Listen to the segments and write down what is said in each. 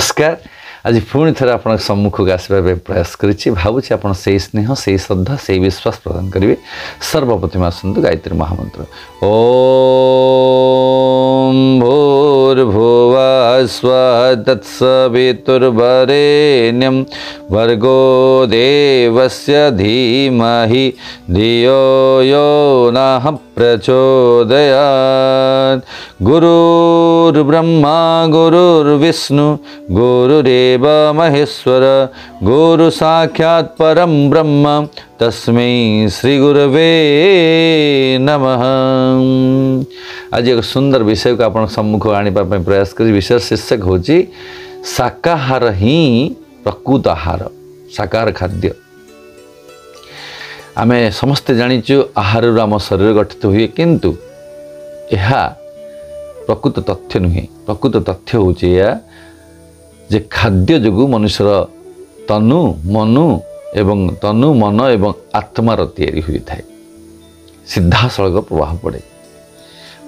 नमस्कार। आज पुणी थे आप सम्मुख को आसवा प्रयास करी भावुँ आप स्नेह से श्रद्धा से विश्वास प्रदान करेंगे। सर्वप्रथम आसतु गायत्री महामंत्र ओम भूर्भुवः स्वः तत्सवितुर्वरेण्यं भर्गो देवस्य धीमहि धियो यो नः प्रचोदयात्। गुरुर्ब्रह्मा गुरुर्विष्णु गुरुरेव महेश्वर गुरु साक्षात् परम ब्रह्म तस्मै श्री गुरवे नमः। आज एक सुंदर विषय को आप सम्मुख आने प्रयास कर विषय शीर्षक हूँ शाकाहार ही प्रकृत आहार। शाकाहार खाद्य आमे समस्ते जानिचु आहार आम शरीर गठित हुए किंतु यह प्रकृत तथ्य नुहे। प्रकृत तथ्य हूँ जे खाद्य जो मनुष्यर तनु मनु एवं तनु मन एवं आत्मार तैयारी हुई थाए सीधा सड़क प्रभाव पड़े।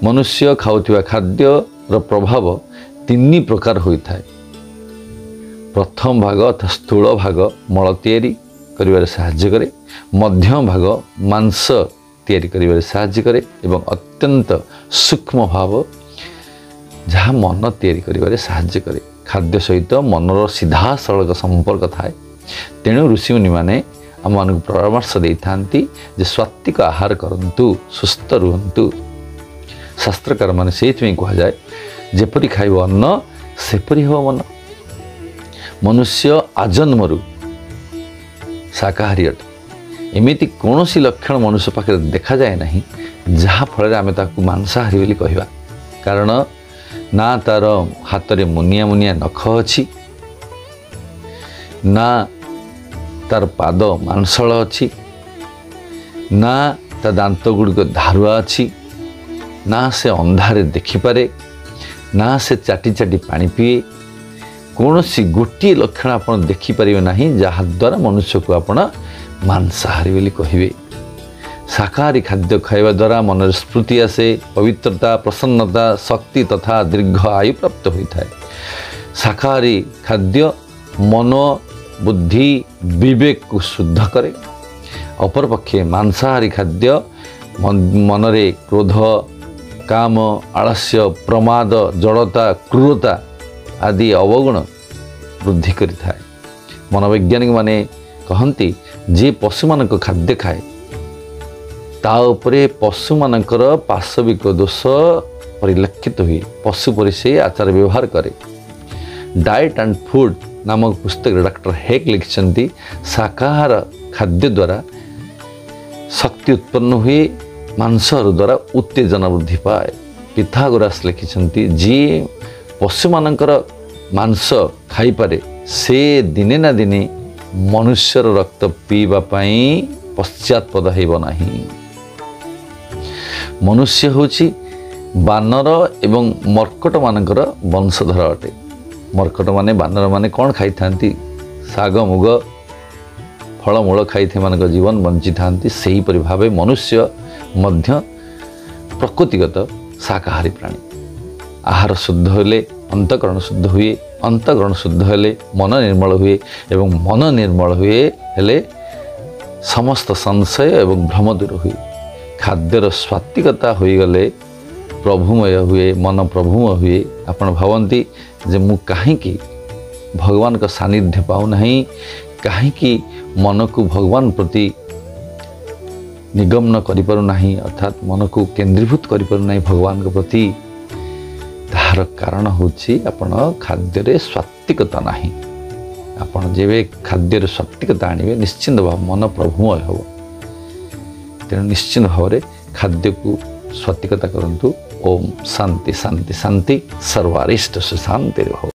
मनुष्य खाऊथिबा खाद्य प्रभाव तीन प्रकार होई थाए। प्रथम भाग अर्थात स्थूल भाग मल तैयारी करिवारे सहाय्य करे, मध्यम भाग मांस तैयारी करिवारे सहाय्य करे एवं अत्यंत सूक्ष्म भाव जहाँ मन तैयारी करिवारे सहाय्य करे। खाद्य सहित मनर सीधा सड़क संपर्क थाए। तेणु ऋषिमुनि माने आम मानक परामर्श दे थांती जे सात्विक आहार करंतु, सुस्थ रुहंतु। शास्त्रकार माने सेइथि कहा जाए जेपरि खाइब अन्न सेपरि हो मन। मनुष्य आजन्मरु शाकाहारी अटे। एमिति कौनसी लक्षण मनुष्य पाखे देखा जाए नहीं जहाँ फल आम ताकू मांसाहारी बोली कहवा। कारण ना तार हाथ में मुनिया मुनिया नख अच्छी, ना तार पाद मांसल अच्छी, ना ता दांत गुड़िक धारुआ अच्छी, ना से अंधारे देखिपारे, ना से चाटी चाटी पानी पिए। कौन सी गोटे लक्षण आप देखिपारे ना जहाद्वारा मनुष्य को आप मांसाहारी बोली कहे। शाकाहारी खाद्य खाइबा द्वारा मन स्फूर्ति आसे, पवित्रता, प्रसन्नता, शक्ति तथा दीर्घ आयु प्राप्त होता है। शाकाहारी खाद्य मन बुद्धि विवेक को शुद्ध करे। अपरपक्षे मांसाहारी खाद्य मनरे क्रोध काम आलस्य प्रमाद जड़ता क्रूरता आदि अवगुण वृद्धि करि थाए। मनोवैज्ञानिक माने कहती जे पशु मानक खाद्य खाए ता उपरे पशु मानकर पार्श्विक दोष परिलक्षित हुए। पशु परि से आचार व्यवहार करे। डाइट एंड फूड नामक पुस्तक डॉक्टर हेक लिखिछन्ति शाकाहार खाद्य द्वारा शक्ति उत्पन्न हुए, मांसर द्वारा उत्तेजना वृद्धि पाए। पिथागोरास लिखिछन्ति जी पशु मानकर मांस खाई पारे से दिने ना दिने मनुष्यर रक्त पीवा पाई पश्चातपद हेब नाही। मनुष्य होची बानर एवं मर्कट मानकर वंशधर अटे। मर्कट माने बानर माने कौन खाई थांती? साग मुग फलमूल खाई मानक जीवन बंची थांती। सही परि भावे मनुष्य मध्य प्रकृतिगत शाकाहारी प्राणी। आहार शुद्ध हेले अंतकरण शुद्ध हुए, अंतकरण शुद्ध हेले मन निर्मल हुए एवं मन निर्मल हुए हेले समस्त संशय एवं भ्रम दूर हुए। खाद्यर स्वात्विकता होईगले प्रभुमय हुए, मन प्रभुमय हुए। आपण भावंती जे मु कहीं भगवान का सानिध्य पाऊ नहीं, कहीं मन को भगवान प्रति निगमन करि पारु नहीं, अर्थात मन को केंद्रीभूत करि पारु नहीं भगवान के प्रति। तार कारण होछि आपण खाद्य स्वात्विकता नहीं। आपण जेबे खाद्य स्वात्विकता आनिबे निश्चिंत भाव मन प्रभुमय हो। तेणु निश्चिंत भाव खाद्य को स्वात्विकता करंतु। ओम शांति शांति शांति। सर्वारिष्ट सुशांति रहो।